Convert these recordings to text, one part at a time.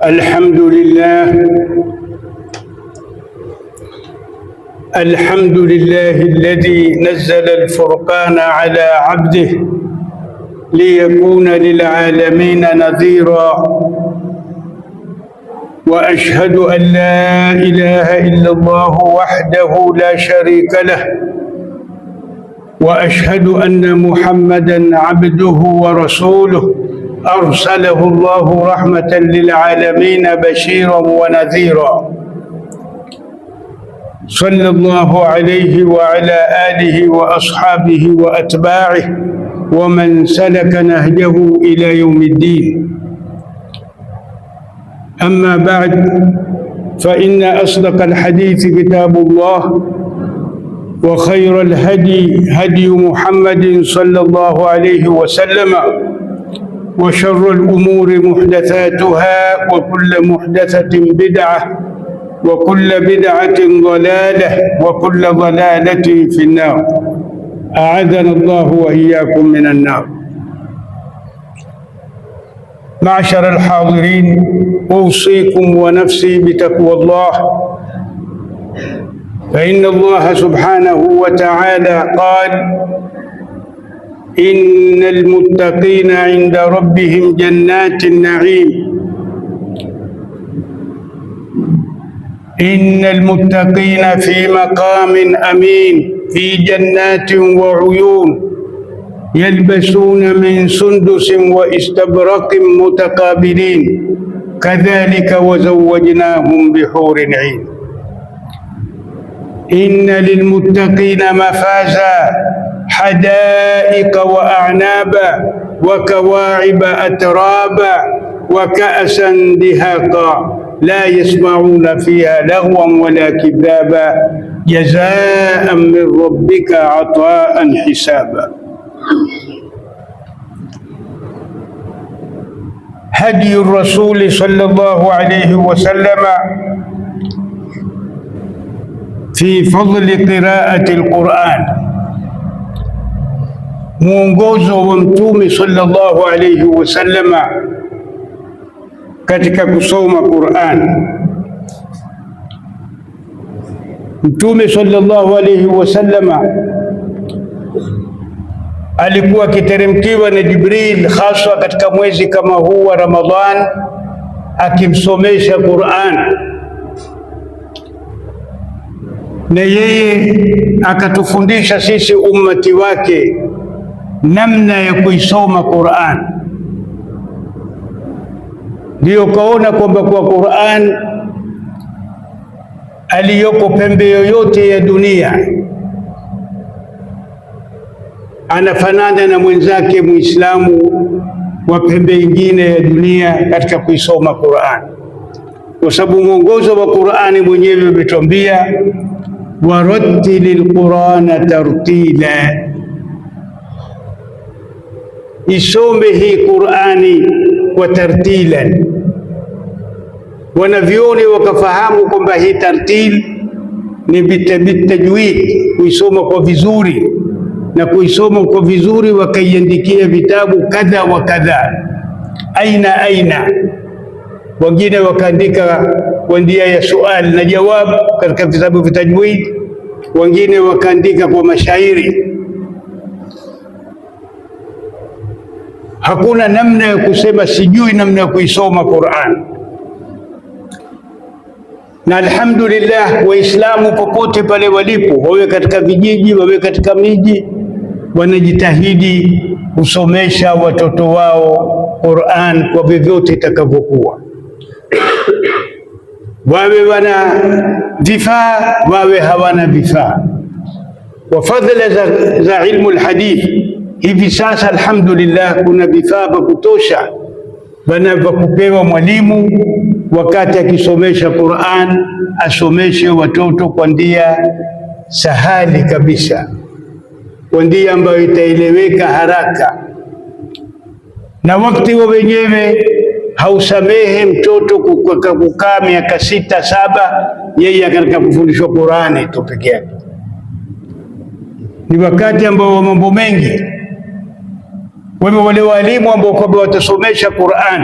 الحمد لله الذي نزل الفرقان على عبده ليكون للعالمين نذيرا، وأشهد أن لا إله إلا الله وحده لا شريك له، وأشهد أن محمدًا عبده ورسوله أرسله الله رحمة للعالمين بشيرا ونذيرا، صلى الله عليه وعلى آله وأصحابه وأتباعه ومن سلك نهجه إلى يوم الدين. أما بعد، فإن أصدق الحديث كتاب الله، وخير الهدي هدي محمد صلى الله عليه وسلم، وشر الأمور محدثاتها، وكل محدثة بدعة، وكل بدعة ضلالة، وكل ضلالة في النار. أعاذنا الله وإياكم من النار. معشر الحاضرين، أوصيكم ونفسي بتقوى الله، فإن الله سبحانه وتعالى قال: إن المتقين عند ربهم جنات النعيم. إن المتقين في مقام أمين في جنات وعيون، يلبسون من سندس واستبرق متقابلين، كذلك وزوجناهم بحور عين. إن للمتقين مفازا، حدائق وأعنابا، وكواعب أترابا، وكأسا دهاقا، لا يسمعون فيها لغوا ولا كذابا، جزاء من ربك عطاء حسابا. هدي الرسول صلى الله عليه وسلم في فضل قراءة القرآن. Mwongozo wa Mtume sallallahu alayhi wasallama katika kusoma Qur'an. Mtume sallallahu alayhi wasallama alikuwa akiteremkiwa na Jibril, hasa katika mwezi kama huu wa Ramadhan, akimsomesha Qur'an, na yeye akatufundisha sisi ummati wake namna ya kuisoma Qur'an. Ndio kaona kwamba kwa Qur'an aliyoko pembe yoyote ya dunia anafanana na mwenzake Muislamu wa pembe nyingine ya dunia katika kuisoma Qur'an, kwa sababu mwongozo wa Qur'ani mwenyewe umetuambia warattilil Qur'ana tartila, isome hii Qur'ani kwa tartilan. Wanavyoni wakafahamu kwamba hii tartil ni bitajwid, kuisoma kwa vizuri, na kuisoma kwa vizuri wakaiandikia vitabu kadha wa kadha, aina. Wengine wakaandika kwa njia ya sual na jawab katika vitabu vya tajwid, wengine wakaandika kwa mashairi. Hakuna namna ya kusema sijui namna ya kuisoma Qur'an. Na alhamdulillah, Waislamu popote pale walipo, wawe katika vijiji, wawe katika miji, wanajitahidi kusomesha watoto wao Qur'an kwa vyovyote itakavyokuwa. Wawe wana vifaa, wawe hawana vifaa. Wa fadhila za ilmu alhadith, hivi sasa alhamdulillah kuna vifaa vya kutosha vinavyokupewa mwalimu wakati akisomesha Qur'an, asomeshe watoto kwa njia sahali kabisa, kwa njia ambayo itaeleweka haraka, na wakati wa wenyewe hausamehe mtoto kukaa miaka 6, 7 yeye katika kufundishwa Qur'ani tu peke yake. Ni wakati ambao wa mambo mengi. Kwa hivyo wale walimu ambao kwamba watasomesha Qur'an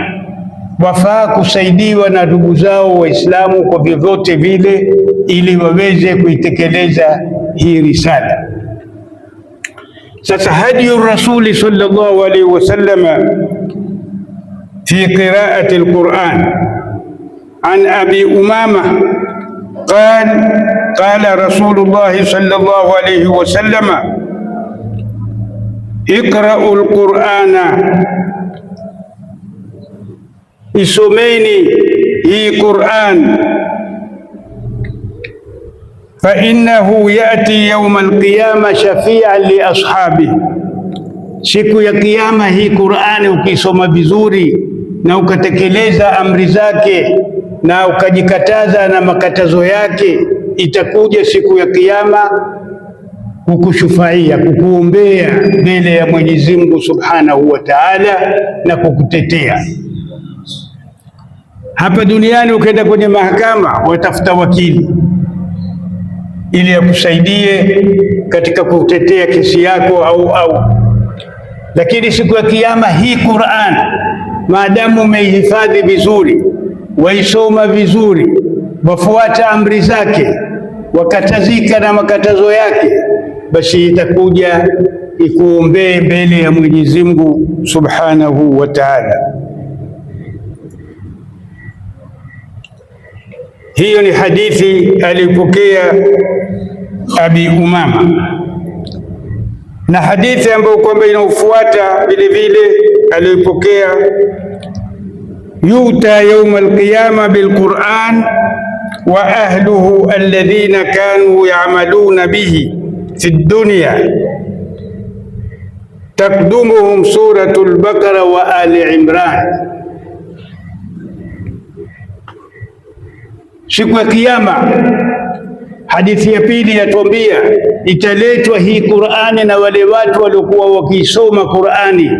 wafaa kusaidiwa na ndugu zao Waislamu kwa vyovyote vile, ili waweze kuitekeleza hii risala. Sasa hadiyu rasuli sallallahu alaihi wasallam fi qiraati alquran an abi umama qala rasulullah sallallahu alaihi wasallam iqra'u alqur'ana, isomeni hii Qur'an, fa innahu yati yawma alqiyama shafi'an li ashabi, siku ya kiyama hii Qur'ani ukisoma vizuri na ukatekeleza amri zake na ukajikataza na makatazo yake, itakuja siku ya kiyama kukushufaia, kukuombea mbele ya Mwenyezi Mungu Subhanahu wa Ta'ala na kukutetea. Hapa duniani ukaenda kwenye mahakama, watafuta wakili ili akusaidie katika kutetea kesi yako lakini siku ya kiyama hii Qur'an, maadamu umeihifadhi vizuri, waisoma vizuri, wafuata amri zake, wakatazika na makatazo yake, basi itakuja ikuombee mbele ya Mwenyezi Mungu Subhanahu wa Ta'ala. Hiyo ni hadithi alipokea Abi Umama, na hadithi ambayo kwamba inaofuata vile vile alipokea yuta yawma alqiyama bilquran wa ahluhu alladhina kanu ya'maluna bihi fi dunya takdumuhum suratul Baqara wa Ali Imran. Siku ya kiyama, hadithi ya pili yatuambia italetwa hii Qur'ani na wale watu waliokuwa wakiisoma Qur'ani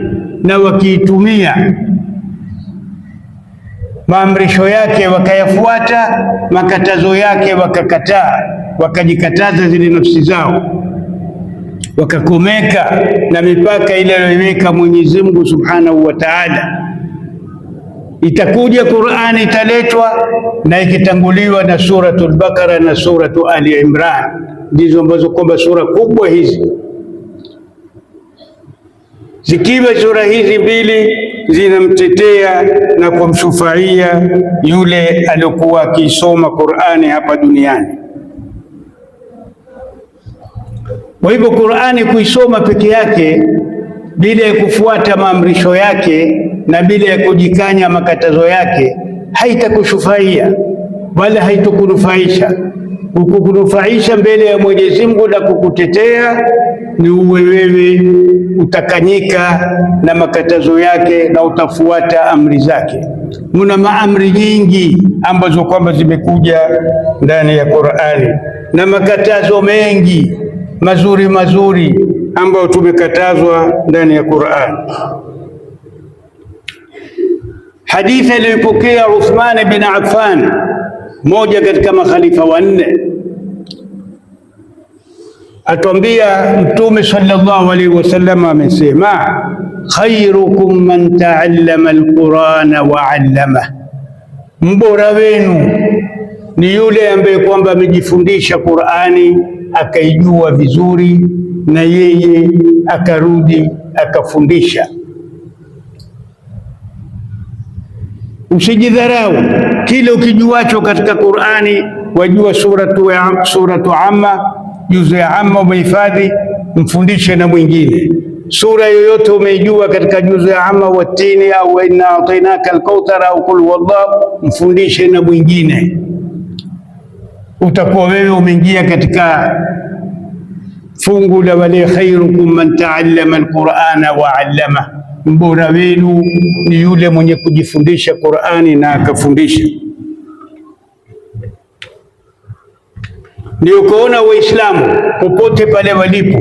na wakiitumia maamrisho yake wakayafuata, makatazo yake wakakataa, wakajikataza zile nafsi zao, wakakomeka na mipaka ile aliyoweka Mwenyezi Mungu Subhanahu wa Ta'ala. Itakuja Qur'ani, italetwa na ikitanguliwa na suratul Baqara na suratu Ali Imran, ndizo ambazo kwamba sura kubwa hizi. Zikiwa sura hizi mbili zinamtetea na kumshufaia yule aliyokuwa akisoma Qur'ani hapa duniani. Kwa hivyo Qur'ani kuisoma peke yake bila ya kufuata maamrisho yake na bila ya kujikanya makatazo yake haitakushufaia wala haitokunufaisha. Kukunufaisha mbele ya Mwenyezi Mungu na kukutetea ni uwe wewe utakanyika na makatazo yake na utafuata amri zake. Muna maamri nyingi ambazo kwamba zimekuja ndani ya Qur'ani na makatazo mengi mazuri mazuri ambayo tumekatazwa ndani ya Qur'ani. Hadithi aliyopokea Uthman bin Affan, mmoja katika makhalifa wanne, atuambia Mtume sallallahu alaihi wasallam amesema, khairukum man ta'allama alqur'ana wa 'allama, mbora wenu ni yule ambaye kwamba amejifundisha Qur'ani akaijua vizuri na yeye akarudi akafundisha. Usijidharau kile ukijuacho katika Qur'ani, wajua suratu Amma, juzu ya Amma umehifadhi, mfundishe na mwingine. Sura yoyote umeijua katika juzu ya Amma, watini au inna atainaka al-kauthar au qul huwallahu, mfundishe na mwingine. Utakuwa wewe umeingia katika fungu la wale khairukum man ta'allama al-Qur'ana wa 'allama, mbora wenu ni yule mwenye kujifundisha Qur'ani na akafundisha. Ndio kuona Waislamu popote pale walipo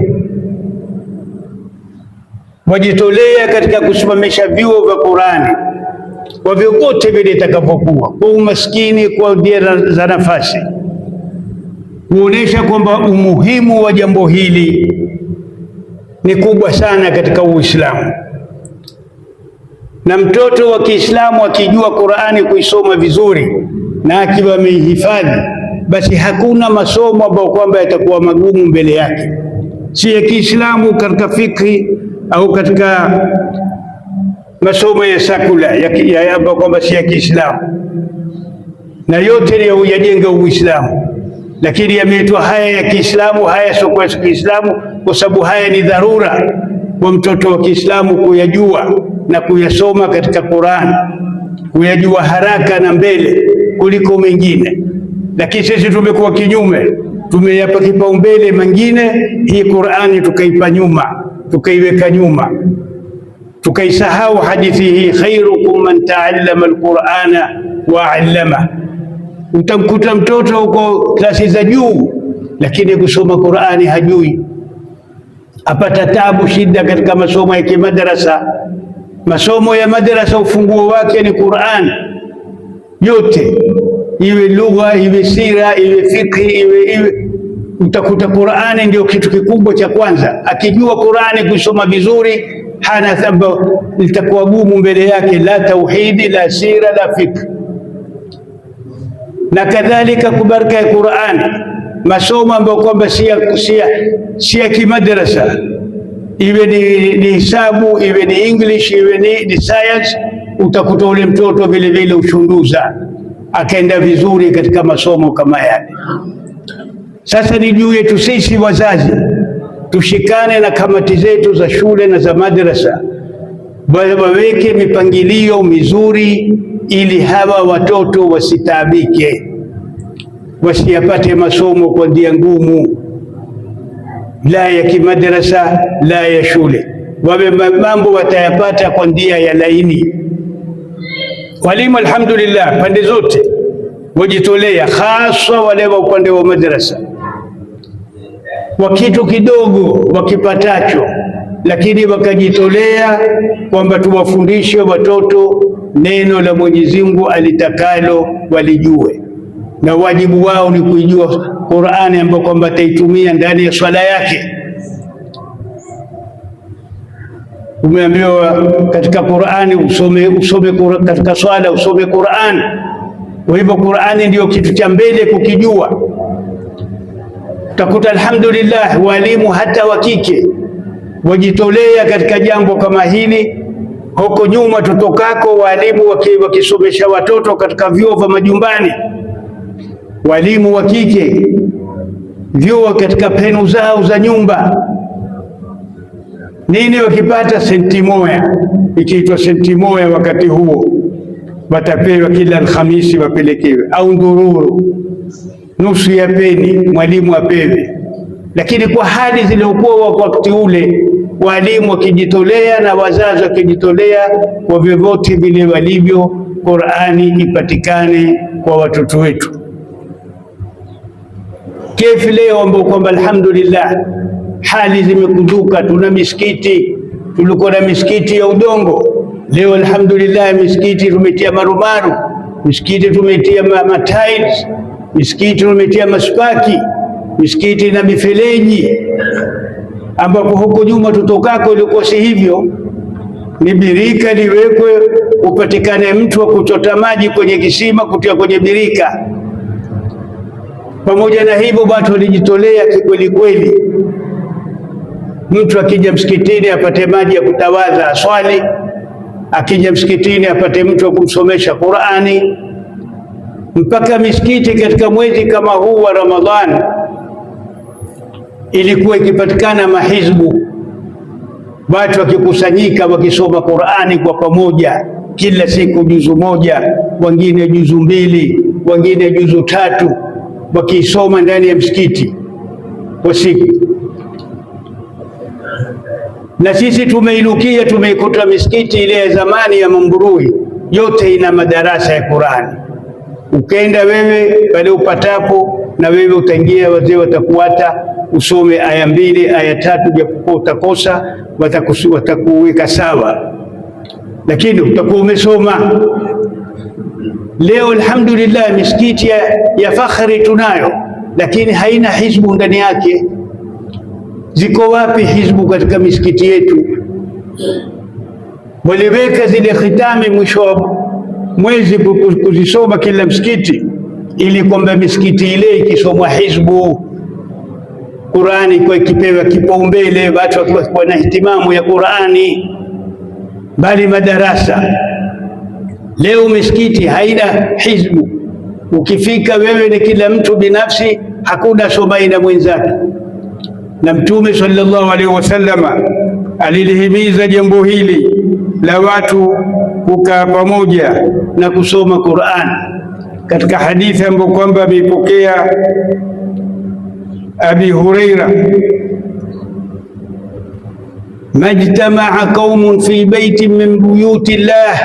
wajitolea katika kusimamisha vyuo vya Qur'ani kwa vyovyote vile itakavyokuwa, kwa umaskini, kwa njia za nafasi, kuonesha kwamba umuhimu wa jambo hili ni kubwa sana katika Uislamu. Na mtoto wa Kiislamu akijua Qur'ani kuisoma vizuri na akiwa ameihifadhi, basi hakuna masomo ambayo kwamba yatakuwa magumu mbele yake, si ya Kiislamu katika fikhi au katika masomo ya sakula ambayo kwamba si ya Kiislamu, na yote ni yajenga Uislamu, lakini yameitwa haya ya Kiislamu, haya sio kwa Kiislamu, kwa sababu haya ni dharura kwa mtoto wa Kiislamu kuyajua na kuyasoma katika Qur'an, kuyajua haraka na mbele kuliko mengine. Lakini sisi tumekuwa kinyume, tumeyapa kipaumbele mengine, hii Qur'ani tukaipa nyuma, tukaiweka nyuma, tukaisahau hadithi hii, khairukum man ta'allama al-Qur'ana wa 'allama. Utamkuta mtoto huko klasi za juu, lakini kusoma Qur'ani hajui, apata tabu, shida katika masomo ya kimadrasa. Masomo ya madrasa ufunguo wake ni Qur'an yote, iwe lugha, iwe sira, iwe fikhi, iwe utakuta Qur'ani ndio kitu kikubwa cha kwanza. Akijua Qur'ani kusoma vizuri, hana sababu litakuwa gumu mbele yake, la tauhidi, la sira, la fikhi. Na kadhalika kubaraka ya Qur'ani, masomo ambayo kwamba si ya kimadrasa, iwe ni hisabu, iwe ni English, iwe ni science, utakuta ule mtoto vile vile ushunduza akaenda vizuri katika masomo kama yale. Sasa ni juu yetu sisi wazazi tushikane na kamati zetu za shule na za madrasa, waweke mipangilio mizuri ili hawa watoto wasitaabike, wasiyapate masomo kwa njia ngumu, la ya kimadrasa, la ya shule, wawe mambo watayapata kwa njia ya laini. Walimu alhamdulillah pande zote wajitolea, hasa wale wa upande wa madrasa, wa kitu kidogo wakipatacho, lakini wakajitolea kwamba tuwafundishe watoto neno la Mwenyezi Mungu alitakalo walijue, na wajibu wao ni kuijua Qur'ani ambayo kwamba ataitumia ndani ya swala yake. Umeambiwa katika Qur'ani usome katika swala usome Qur'an. Kwa hivyo Qur'ani ndio kitu cha mbele kukijua. Utakuta alhamdulillah walimu hata wa kike wajitolea katika jambo kama hili. Huko nyuma tutokako, walimu wakisomesha watoto katika vyuo vya majumbani, walimu wa kike vyuo katika penu zao za nyumba, nini wakipata senti moja, ikiitwa senti moja wakati huo watapewa kila Alhamisi wapelekewe, au ndururu nusu ya peni mwalimu apewe. Lakini kwa hali zilizokuwa wakati ule, walimu wakijitolea na wazazi wakijitolea, kwa vyovyote vile walivyo, Qur'ani ipatikane kwa watoto wetu. Kefi leo ambao kwamba alhamdulillah hali zimekunduka, tuna misikiti, tulikuwa na misikiti ya udongo, leo alhamdulillah misikiti tumetia marumaru, misikiti tumetia matiles, misikiti tumetia maspaki, misikiti na mifereji, ambapo huko nyuma tutokako ilikuwa si hivyo. Ni birika liwekwe, upatikane mtu wa kuchota maji kwenye kisima kutia kwenye birika. Pamoja na hivyo watu walijitolea kikweli kweli. Mtu akija msikitini apate maji ya kutawadha aswali, akija msikitini apate mtu wa kumsomesha Qur'ani. Mpaka misikiti katika mwezi kama huu wa Ramadhani ilikuwa ikipatikana mahizbu, watu wakikusanyika wakisoma Qur'ani kwa pamoja, kila siku juzu moja, wengine juzu mbili, wengine juzu tatu, wakisoma ndani ya msikiti kwa siku. Na sisi tumeinukia, tumeikuta misikiti ile ya zamani ya Mamburui yote ina madarasa ya Qur'ani. Ukenda wewe pale upatapo, na wewe utaingia, wazee watakuata usome aya mbili aya tatu, japokuwa utakosa watakuweka sawa, lakini utakuwa umesoma. Leo alhamdulillah misikiti ya fakhri tunayo, lakini haina hizbu ndani yake. Ziko wapi hizbu katika misikiti yetu? waliweka zile khitami mwisho wa mwezi kuzisoma kila msikiti, ili kwamba misikiti ile ikisomwa hizbu Qurani kwa ikipewa kipaumbele, watu wakiwa na ihtimamu ya Qurani, bali madarasa. Leo misikiti haina hizbu, ukifika wewe ni kila mtu binafsi, hakuna somai na mwenzake. Na Mtume sallallahu alaihi wasallama alilihimiza jambo hili la watu kukaa pamoja na kusoma Qur'an, katika hadithi ambayo kwamba ameipokea Abi Huraira, majtamaa qaumun fi baitin min buyuti llah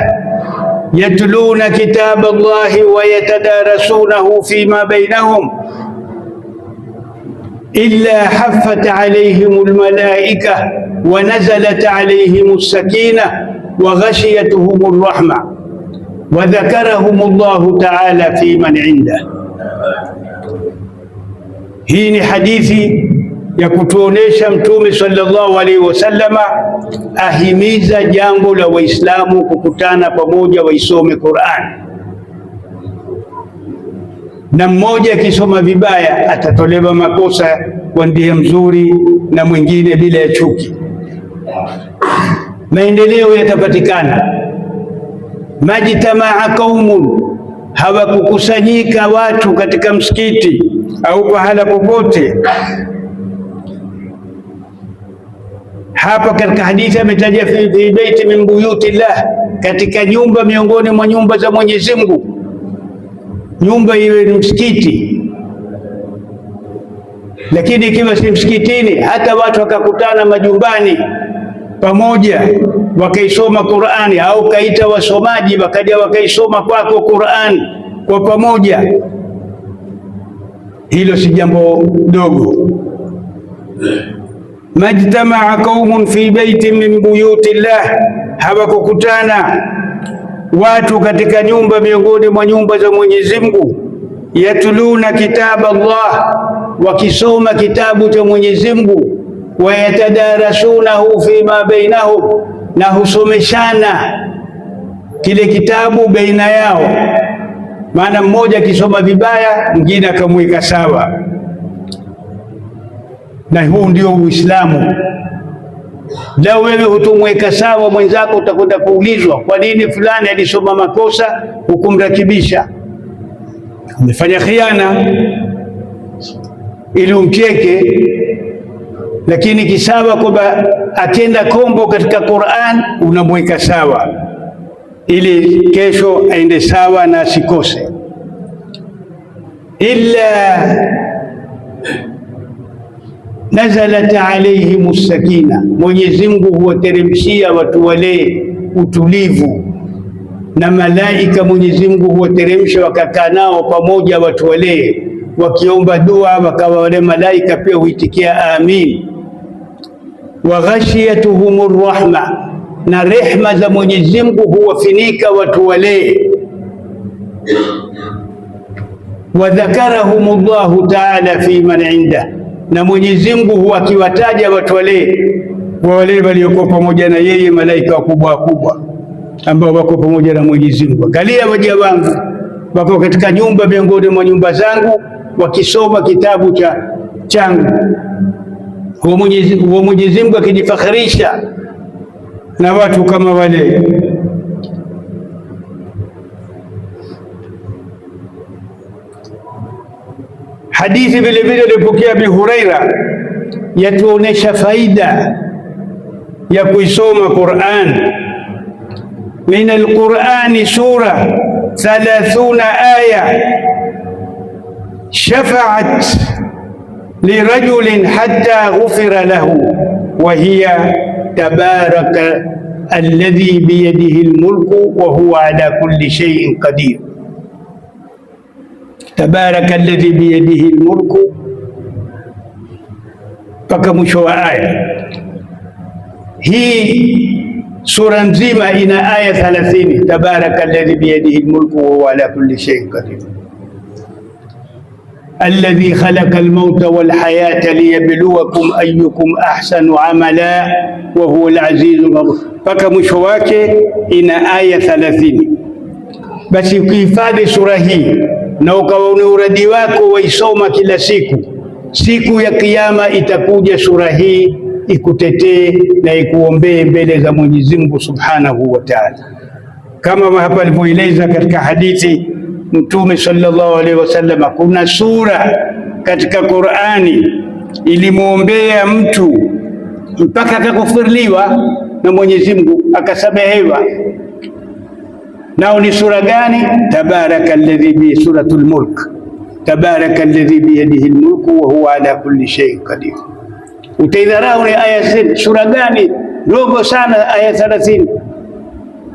yatluna kitaba Allahi wa yatadarasunahu fima bainahum illa haffat alayhim almalaika wa nazalat alayhim as-sakina wa ghashiyatuhum ar-rahma wa dhakarahum Allahu ta'ala fi man indah. Hii ni hadithi ya kutuonesha Mtume sallallahu alaihi wasallama ahimiza jambo la Waislamu kukutana pamoja waisome Qur'an, na mmoja akisoma vibaya atatolewa makosa kwa ndiye mzuri na mwingine bila ya chuki. Maendeleo yatapatikana. Majtamaa qaumun, hawakukusanyika watu katika msikiti au pahala popote. Hapa katika hadithi ametaja fi baiti min buyuti llah, katika nyumba miongoni mwa nyumba za Mwenyezi Mungu. Nyumba iwe ni msikiti, lakini ikiwa si msikitini, hata watu wakakutana majumbani pamoja wakaisoma Qur'ani, au kaita wasomaji wakaja wakaisoma kwako Qur'ani kwa pamoja, hilo si jambo dogo. Majtamaa qaumun fi baitin min buyuti llah, hawakukutana watu katika nyumba miongoni mwa nyumba za Mwenyezi Mungu. Yatluna kitaba Allah, wakisoma kitabu cha Mwenyezi Mungu. Wa yatadarasunahu fima bainahum, na husomeshana kile kitabu baina yao. Maana mmoja akisoma vibaya mwingine akamweka sawa, na huu ndio Uislamu. Leo wewe hutumweka sawa mwenzako, utakwenda kuulizwa kwa nini fulani alisoma makosa, hukumrakibisha. Umefanya khiana ili umcheke, lakini kisawa kwamba atenda kombo katika Qur'an unamweka sawa ili kesho aende sawa na asikose. Illa nazalat alayhim as-sakina, Mwenyezi Mungu huwateremshia watu wale utulivu, na malaika Mwenyezi Mungu huwateremsha wakakaa nao pamoja watu wale wakiomba dua, wakawa wale malaika pia huitikia amin. Wa ghashiyatuhum rahma, na rehma za Mwenyezi Mungu huwafinika watu wale. Wa dhakarahum Allahu ta'ala fi man indah, na Mwenyezi Mungu huwa akiwataja watu wale waliokuwa pamoja na yeye, malaika wakubwa wakubwa ambao wako pamoja na Mwenyezi Mungu. Angalia waja wangu wako katika nyumba miongoni mwa nyumba zangu wakisoma kitabu changu. Huwa Mwenyezi Mungu akijifakhirisha na watu kama wale. Hadithi vile vile ilipokea Abi Huraira yatuonesha faida ya kuisoma Qur'an. Min al-Qur'ani sura 30 aya shafa'at lirajulin hatta ghufira lahu wa hiya tabaraka alladhi biyadihi al-mulku wa huwa ala kulli shay'in qadir. Tabaraka alladhi biyadihi al-mulku mpaka mwisho wa aya hii. Sura nzima ina aya 30. Tabaraka alladhi biyadihi al-mulku wa huwa ala kulli shay'in qadir. Alladhi khalaqa al-mauta wal hayata liyabluwakum ayyukum ahsanu amala wa huwa al-azizul ghafur. mpaka mwisho wake ina aya 30. Basi ukihifadhi sura hii na ukawa ni uradi wako waisoma kila siku, siku ya Kiyama itakuja sura hii ikutetee na ikuombee mbele za Mwenyezi Mungu Subhanahu wa Ta'ala, kama hapa alivyoeleza katika hadithi Mtume sallallahu alaihi wasallam. Kuna sura katika Qur'ani ilimwombea mtu mpaka akakufurliwa na Mwenyezi Mungu akasamehewa. Nao ni sura gani? Tabaraka alladhi bi suratul mulk, tabaraka alladhi bi yadihi almulku wa huwa ala kulli shay'in qadir. Utaidharau ni aya sura gani? Dogo sana, aya 30.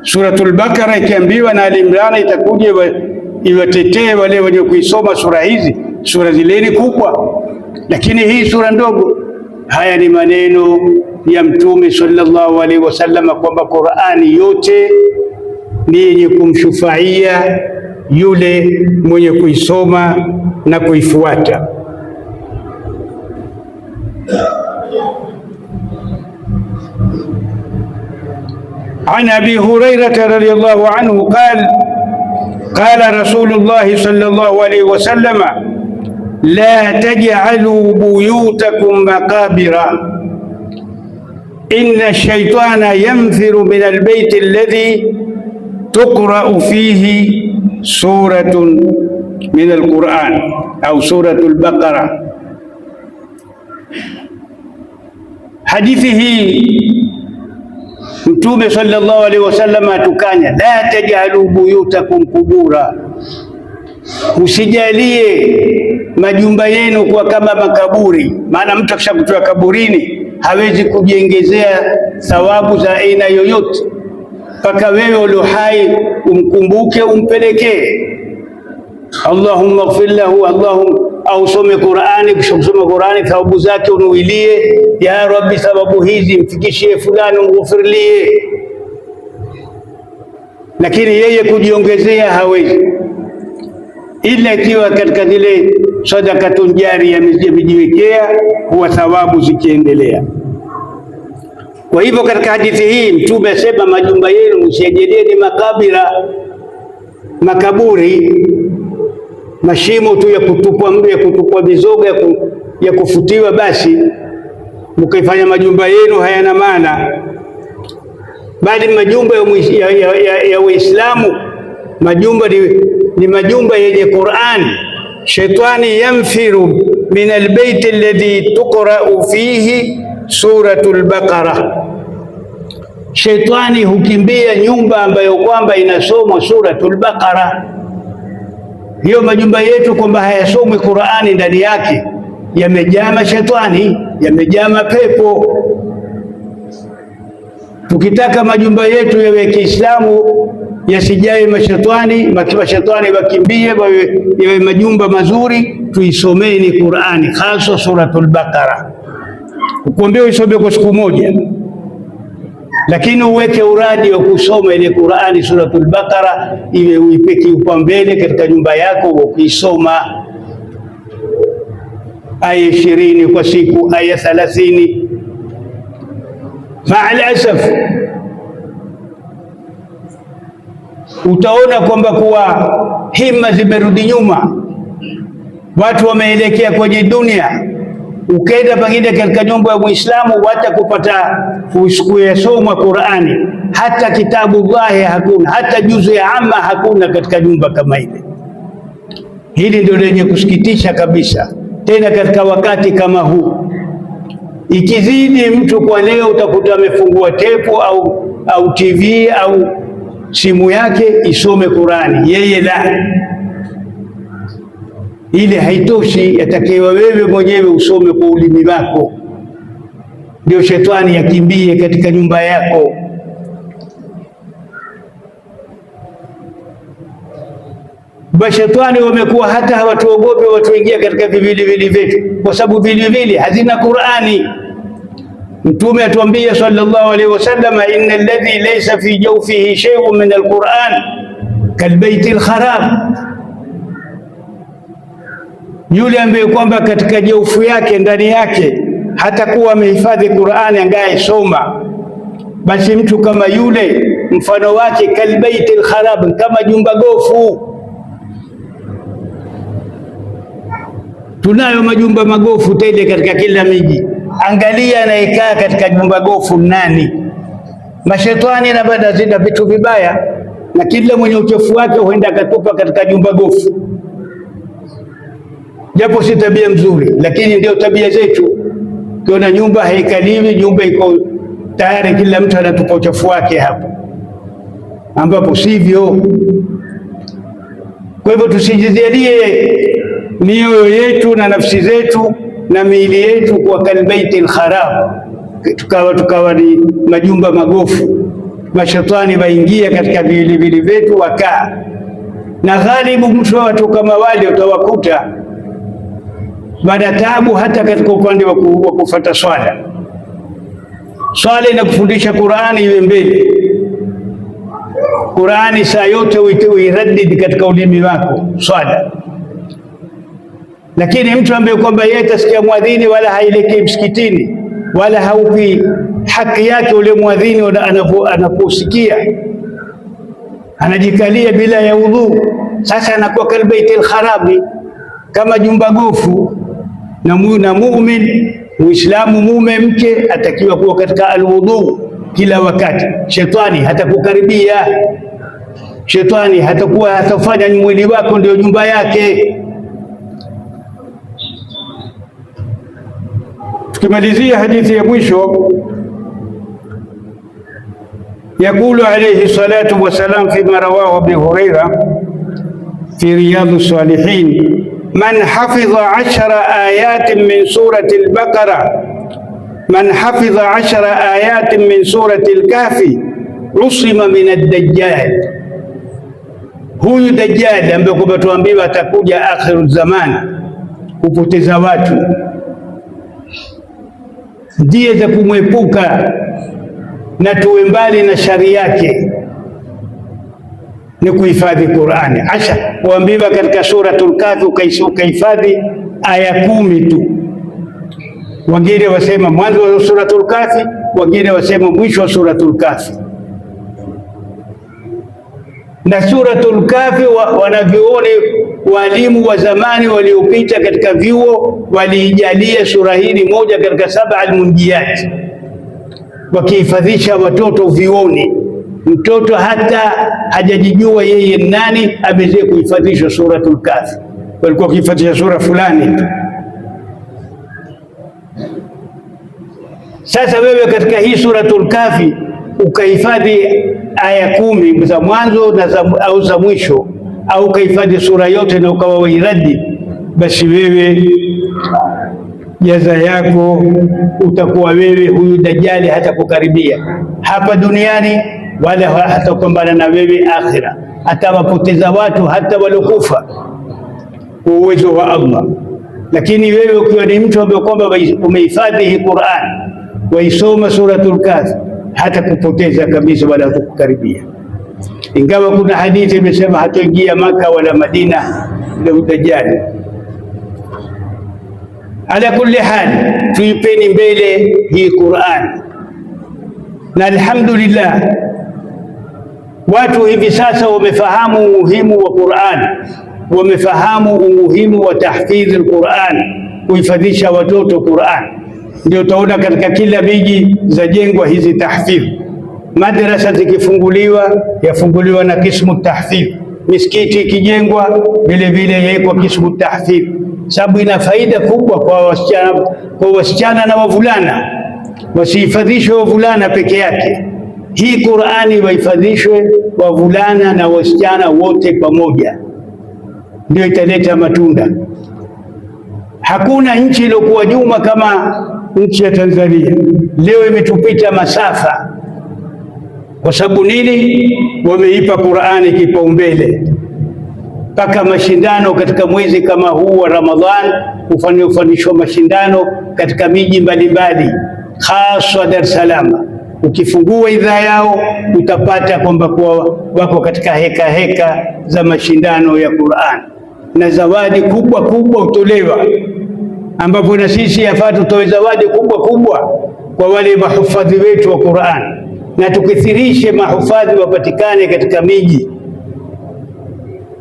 Suratul Baqara ikiambiwa na Al-Imran itakuja iwatetee wale wenye kuisoma sura hizi. Sura zile ni kubwa, lakini hii sura ndogo. Haya ni maneno ya Mtume sallallahu alaihi wasallam kwamba Qur'ani yote ni yenye kumshufaia yule mwenye kuisoma na kuifuata. عن أبي هريرة رضي الله عنه قال قال رسول الله صلى الله عليه وسلم لا تجعلوا بيوتكم مقابر إن الشيطان ينفر من البيت الذي تقرأ فيه سورة من القرآن أو سورة البقرة. حديثه Mtume sallallahu alaihi wasallam atukanya, la tajalu buyutakum kubura, usijalie majumba yenu kuwa kama makaburi. Maana mtu akishakutoa kaburini hawezi kujengezea thawabu za aina yoyote, mpaka wewe ulio hai umkumbuke, umpelekee Allahumma ighfir lahu, Allahumma au some Qur'ani. Kusoma Qur'ani thawabu zake unuilie, ya Rabbi, sababu hizi mfikishie fulani, umghfirlie. Lakini yeye kujiongezea hawezi, ila ikiwa katika zile sadakatun jariya amejiwekea, huwa thawabu zikiendelea. Kwa hivyo katika hadithi hii Mtume asema majumba yenu msiyajalie ni makabira, makaburi, mashimo tu ya kutupwa mdu, ya kutupwa mizoga, ya kufutiwa. Basi mkaifanya majumba yenu hayana maana, bali majumba ya Waislamu, majumba ni majumba yenye Qur'an. Shaitani yanfiru min albayt alladhi tuqra'u fihi suratul Baqara, shaitani hukimbia nyumba ambayo kwamba inasomwa suratul Baqara. Hiyo majumba yetu kwamba hayasomwi Qur'ani, ndani yake yamejaa mashaitani, yamejaa mapepo. Tukitaka majumba yetu yawe Kiislamu, yasijae mashaitani, mashaitani wakimbie, yawe majumba mazuri, tuisomeni Qur'ani, hasa suratul Baqara. Ukuambia usome kwa siku moja, lakini uweke uradi wa kusoma ile Qur'ani suratul Baqara, iwe uipeke upambele katika nyumba yako, ukisoma aya 20 kwa siku, aya 30. Maal asaf utaona kwamba kuwa himma zimerudi nyuma, watu wameelekea kwenye dunia. Ukenda pengine katika nyumba ya Muislamu hata kupata kuyasoma Qur'ani, hata kitabu Allahi hakuna, hata juzu ya amma hakuna katika nyumba kama ile. Hili ndio lenye kusikitisha kabisa, tena katika wakati kama huu. Ikizidi mtu kwa leo utakuta amefungua tepo au TV au simu yake isome Qur'ani, yeye la. Ile haitoshi, yatakiwa wewe mwenyewe usome kwa ulimi wako, ndio shetani yakimbie katika nyumba yako. Bashetani wamekuwa hata hawatuogope watu ingia katika viwiliwili vyetu, kwa sababu viwiliwili hazina Qur'ani. Mtume atuambia sallallahu alaihi wasallam, inna alladhi laysa fi jawfihi shay'un min alquran kalbayti alkharab, yule ambaye kwamba katika jaufu yake, ndani yake hatakuwa amehifadhi Qur'ani, angaye soma, basi mtu kama yule mfano wake kalbaiti alkharab, kama jumba gofu. Tunayo majumba magofu tele katika kila miji. Angalia anayekaa katika jumba gofu nani? Mashetani na baada zina vitu vibaya, na kila mwenye uchafu wake huenda akatupa katika jumba gofu, japo si tabia mzuri, lakini ndio tabia zetu. Kiona nyumba haikaliwi, nyumba iko tayari, kila mtu anatupa uchafu wake hapo, ambapo sivyo. Kwa hivyo tusijizalie mioyo yetu na nafsi zetu na miili yetu kwa kalbaiti alkharab, tukawa ni majumba magofu. Mashetani waingia katika viwiliwili vyetu wakaa, na ghalibu mtu wa watu kama wale utawakuta baada taabu, hata katika upande wa kufuata swala. Swala inakufundisha Qur'ani iwe mbele, Qur'ani saa yote uiradid katika ulimi wako swala. Lakini mtu ambaye kwamba yeye atasikia mwadhini wala haelekei msikitini wala haupi haki yake ule mwadhini anaposikia, anajikalia bila ya udhu, sasa anakuwa kalbaiti alkharabi, kama jumba gofu. Na muumini Muislamu mume mke atakiwa kuwa katika alwudhu kila wakati. Shetani hatakukaribia, shetani hatafanya mwili wako ndio nyumba yake. Tukimalizia hadithi ya mwisho, yakulu alayhi salatu wasalam fima rawahu Abu Huraira fi Riyadhus Salihin, man hafidha 10 ayatin min surati al-Baqara, man hafidha 10 ayatin min surati al-Kahfi usima min ad-Dajjal. Huyu Dajjal ambaye kwamba tuambiwa atakuja akhiru zaman kupoteza watu, ndiye za kumwepuka na tuwe mbali na shari yake ni kuhifadhi Qur'ani. Asha waambiwa katika suratul Kahfi ukahifadhi aya 10 tu. Wengine wasema mwanzo wa suratul Kahfi, wengine wasema mwisho wa suratul Kahfi. Na suratul Kahfi wanavyuoni walimu wa zamani waliopita katika vyuo waliijalia sura hii moja katika 7 almunjiyat, wakihifadhisha watoto vioni. Mtoto hata hajajijua yeye nani aweze kuhifadhisha suratul Kahfi, walikuwa wakihifadhisha sura fulani. Sasa wewe katika hii suratul Kahfi ukahifadhi aya 10 za mwanzo au za mwisho, au ukahifadhi sura yote na ukawa wairadi, basi wewe jaza yako utakuwa wewe, huyu Dajjali hatakukaribia hapa duniani wala hatakumbana na wewe akhira. Atawapoteza watu hata waliokufa kwa uwezo wa Allah. Lakini wewe ukiwa ni mtu ambaye kwamba umehifadhi hii Qur'an, waisoma suratul Kahfi, hata kupoteza kabisa wala kukukaribia. Ingawa kuna hadithi imesema hataingia Maka wala Madina ndio Dajjal. Ala kulli hal, tuipeni mbele hii Qur'an, na alhamdulillah watu hivi sasa wamefahamu umuhimu wa Qur'an, wamefahamu umuhimu wa tahfidhi al-Qur'an, kuhifadhisha watoto Qur'an. Ndio utaona katika kila miji zajengwa hizi tahfidh. Madrasa zikifunguliwa yafunguliwa na kismu tahfidh, misikiti ikijengwa vile vile yawekwa kismu tahfidh, sababu ina faida kubwa kwa wasichana na wavulana. Wasihifadhishwe wavulana peke yake, hii Qur'ani wahifadhishwe wavulana na wasichana wote pamoja, ndio italeta matunda. Hakuna nchi iliyokuwa nyuma kama nchi ya Tanzania. Leo imetupita masafa. Kwa sababu nini? Wameipa Qur'ani kipaumbele, mpaka mashindano katika mwezi kama huu wa Ramadhan ufanishwa mashindano katika miji mbalimbali, hasa Dar es Salaam. Ukifungua idhaa yao utapata kwamba wako katika heka za mashindano ya Qur'an, na zawadi kubwa kubwa utolewa, ambapo na sisi yafaa tutoe zawadi kubwa kubwa kwa wale mahufadhi wetu wa Qur'an. na tukithirishe mahufadhi wapatikane katika miji.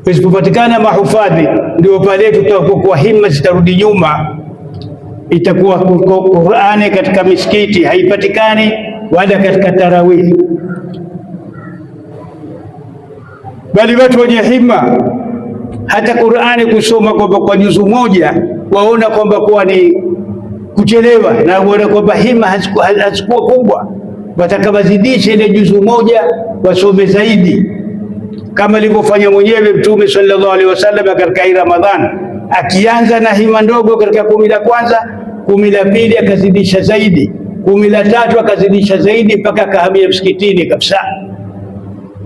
Isipopatikana mahufadhi, ndio pale tutakuwa himma zitarudi nyuma. Itakuwa Qur'ani katika misikiti haipatikani, wala katika tarawih, bali watu wenye himma hata Qur'ani kusoma kwa juzu moja waona kwamba kuwa ni kuchelewa, na waona kwamba himma hazikuwa kubwa, watakabazidisha ile juzu moja wasome zaidi, kama alivyofanya mwenyewe Mtume sallallahu alaihi wasallam katika hii Ramadhani, akianza na hima ndogo katika 10 la kwanza, 10 la pili akazidisha zaidi, 10 la tatu akazidisha zaidi, mpaka akahamia msikitini kabisa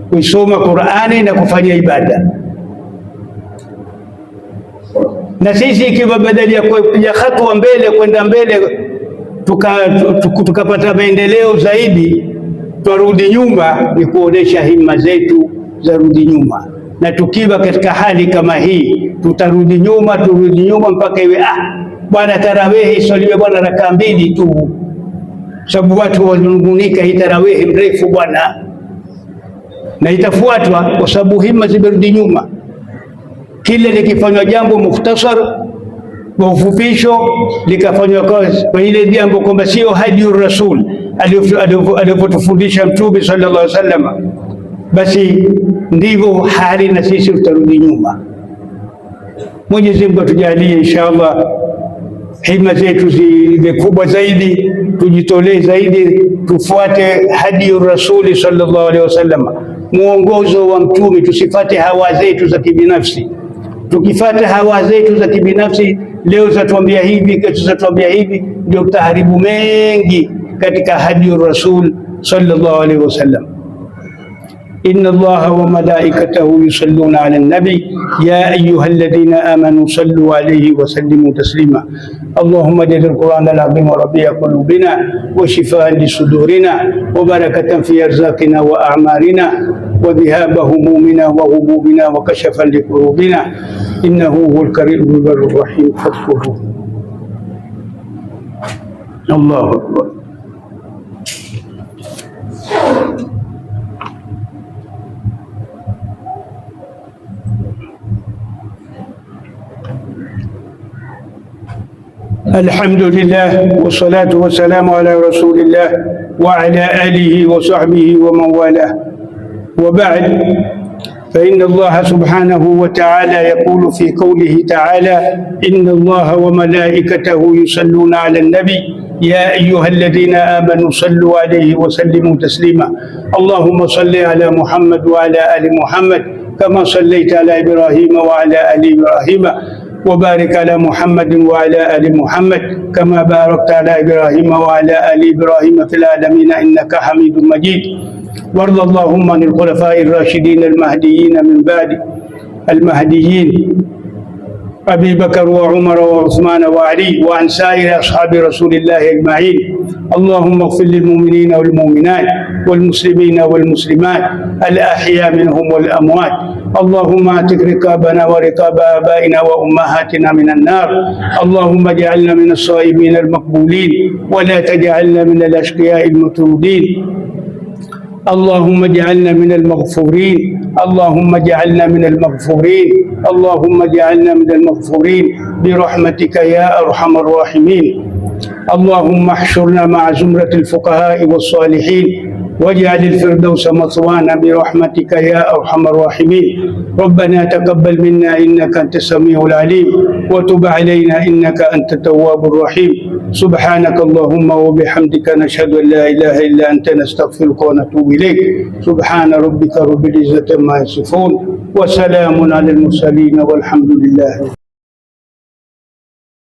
kuisoma Qur'ani na kufanya ibada. Na sisi ikiwa badala ya kupiga hatua mbele kwenda mbele tukapata maendeleo zaidi, twarudi nyuma, ni kuonesha himma zetu za rudi nyuma. Na tukiwa katika hali kama hii tutarudi nyuma mpaka iwe bwana tarawehi swaliwe bwana rakaa 2 tu, sababu watu wanungunika hii tarawehi mrefu bwana, na itafuatwa kwa sababu himma zimerudi nyuma. Kile likifanywa jambo mukhtasar kwa ufupisho, likafanywa kwa ile jambo kwamba sio hadiur rasul alivyotufundisha Mtume sallallahu alaihi wasallam, basi ndivyo hali na sisi tutarudi nyuma. Mwenyezi Mungu atujalie inshallah hima zetu ziwe kubwa zaidi, tujitolee zaidi, tufuate hadiur rasuli sallallahu alaihi wasallam, muongozo wa Mtume, tusifate hawa zetu za kibinafsi. Tukifata hawa zetu za kibinafsi, leo zatuambia hivi, kesho zatuambia hivi, ndio taharibu mengi katika hadiur rasul sallallahu alaihi wasallam. Inna Allaha wa malaikatahu yusalluna ala nabi ya ayyuhalladhina amanu sallu alayhi wa sallimu taslima. Allahumma ja'al al-Qur'ana al-'azima rabi'a qulubina wa shifaa'an li sudurina wa barakatan fi arzaqina wa a'malina wa dhihaba humumina wa ghumumina wa kashafan li qulubina innahu huwal karimul barrur rahim. Fadhkuruhu. Allahu akbar. الحمد لله والصلاة والسلام على رسول الله وعلى آله وصحبه ومن والاه، وبعد، فإن الله سبحانه وتعالى يقول في قوله تعالى: إن الله وملائكته يصلون على النبي يا أيها الذين آمنوا صلوا عليه وسلموا تسليما. اللهم صل على محمد وعلى آل محمد كما صليت على إبراهيم وعلى آل إبراهيم، وبارك على محمد وعلى آل محمد كما باركت على إبراهيم وعلى آل إبراهيم في العالمين إنك حميد مجيد. وارض اللهم عن الخلفاء الراشدين المهديين من بعد المهديين أبي بكر وعمر وعثمان وعلي، وعن سائر أصحاب رسول الله أجمعين. اللهم اغفر للمؤمنين والمؤمنات والمسلمين والمسلمات الأحياء منهم والأموات. اللهم اعتق رقابنا ورقاب آبائنا وأمهاتنا من النار. اللهم اجعلنا من الصائمين المقبولين ولا تجعلنا من الأشقياء المطرودين. اللهم اجعلنا من المغفورين. اللهم اجعلنا من المغفورين. اللهم اجعلنا من المغفورين برحمتك يا أرحم الراحمين. اللهم احشرنا مع زمرة الفقهاء والصالحين واجعل الفردوس مثوانا برحمتك يا أرحم الراحمين. ربنا تقبل منا إنك أنت السميع العليم وتب علينا إنك أنت التواب الرحيم. سبحانك اللهم وبحمدك نشهد أن لا إله إلا أنت نستغفرك ونتوب إليك. سبحان ربك رب العزة عما يصفون وسلام على المرسلين والحمد لله.